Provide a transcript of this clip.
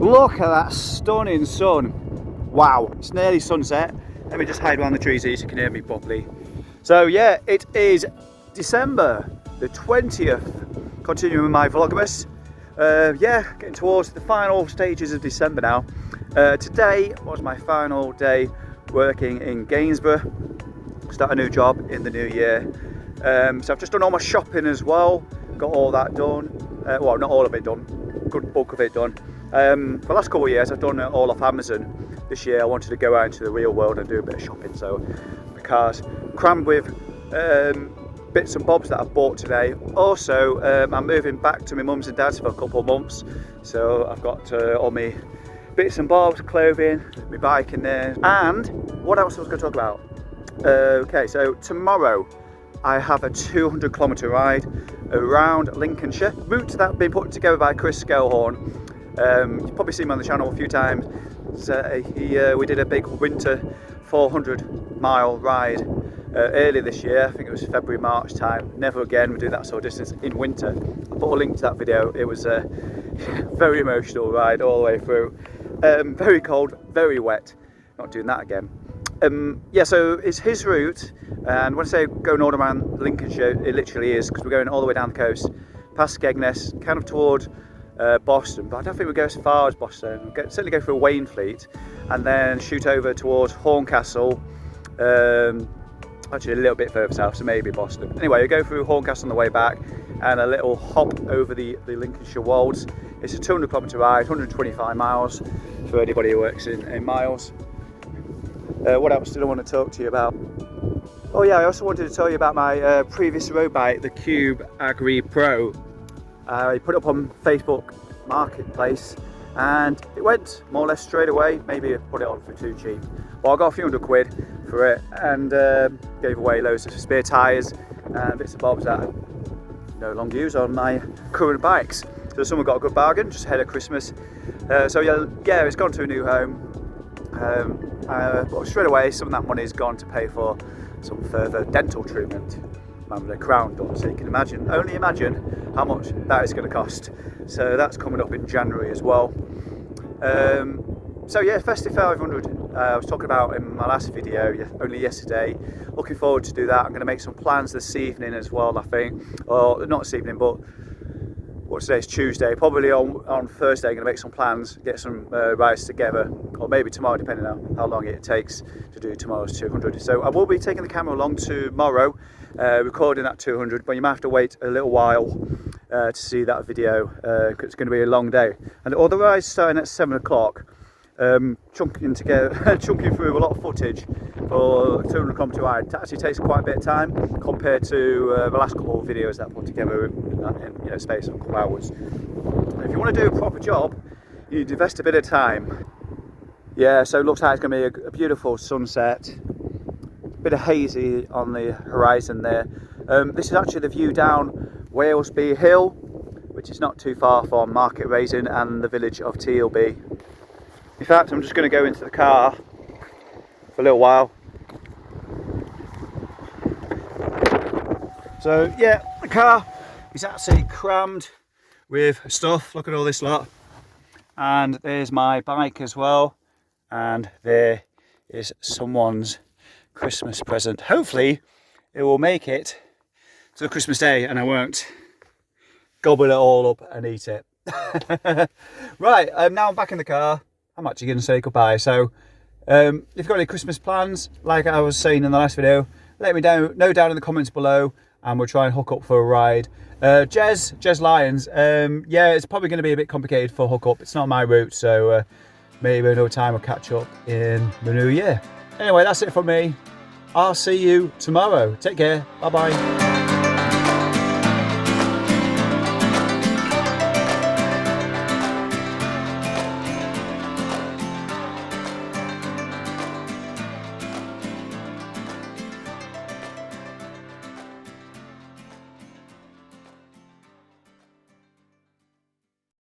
Look at that stunning sun. Wow, it's nearly sunset. Let me just hide behind the trees so you can hear me properly. So yeah, it is December the 20th. Continuing with my Vlogmas. Yeah, getting towards the final stages of December now. Today was my final day working in Gainsborough. Start a new job in the new year. So I've just done all my shopping as well. Got all that done. Well, not all of it done. Good bulk of it done. For the last couple of years I've done it all off Amazon. This year I wanted to go out into the real world and do a bit of shopping, so my car's crammed with bits and bobs that I bought today. Also I'm moving back to my mum's and dad's for a couple of months, so I've got all my bits and bobs, clothing, my bike in there. And what else I was going to talk about? Okay, so tomorrow I have a 200-kilometre ride around Lincolnshire, route that's been put together by Chris Skelhorn. You've probably seen him on the channel a few times. So we did a big winter 400-mile ride earlier this year. I think it was February, March time. Never again we do that sort of distance in winter. I put a link to that video. It was a very emotional ride all the way through. Very cold, very wet. Not doing that again. Yeah, so it's his route, and when I say going all around Lincolnshire, it literally is, because we're going all the way down the coast, past Skegness, kind of toward Boston, but I don't think we'll go as far as Boston. We'll certainly go through Wainfleet and then shoot over towards Horncastle, actually a little bit further south, so maybe Boston. Anyway, we go through Horncastle on the way back and a little hop over the Lincolnshire Wolds. It's a 200-kilometre ride, 125 miles for anybody who works in miles. What else did I want to talk to you about? Oh yeah, I also wanted to tell you about my previous road bike, the Cube Agri Pro. I put it up on Facebook Marketplace and it went more or less straight away. Maybe I put it on for too cheap. Well, I got a few £100 for it and gave away loads of spare tyres and bits and bobs that I no longer use on my current bikes. So someone got a good bargain just ahead of Christmas. So yeah, it's gone to a new home. But straight away some of that money is gone to pay for some further dental treatment. The crown done, so you can imagine, only imagine how much that is going to cost. So that's coming up in January as well. So yeah, Festive 500 I was talking about in my last video only yesterday. Looking forward to do that. I'm going to make some plans this evening as well, I think, or not this evening, but what's today? It's Tuesday. Probably on Thursday I'm going to make some plans, get some rides together, or maybe tomorrow, depending on how long it takes to do tomorrow's 200. So I will be taking the camera along tomorrow, recording that 200, but you might have to wait a little while to see that video, because it's going to be a long day. And although the ride's starting at 7 o'clock, chunking through a lot of footage for a 200-kilometre ride, it actually takes quite a bit of time compared to the last couple of videos that I put together in space of a couple of hours. If you want to do a proper job, you need to invest a bit of time. Yeah, so it looks like it's going to be a beautiful sunset. Bit of hazy on the horizon there. This is actually the view down Walesby Hill, which is not too far from Market Raising and the village of Tealby. In fact, I'm just going to go into the car for a little while. So yeah, the car is absolutely crammed with stuff. Look at all this lot. And there's my bike as well. And there is someone's Christmas present. Hopefully it will make it to Christmas Day and I won't gobble it all up and eat it. Right, now I'm back in the car. I'm actually going to say goodbye. So if you've got any Christmas plans, like I was saying in the last video, let me know down in the comments below and we'll try and hook up for a ride. Jez Lyons, yeah, it's probably going to be a bit complicated for hook up. It's not my route, so maybe another time we'll catch up in the new year. Anyway, that's it from me. I'll see you tomorrow. Take care. Bye bye.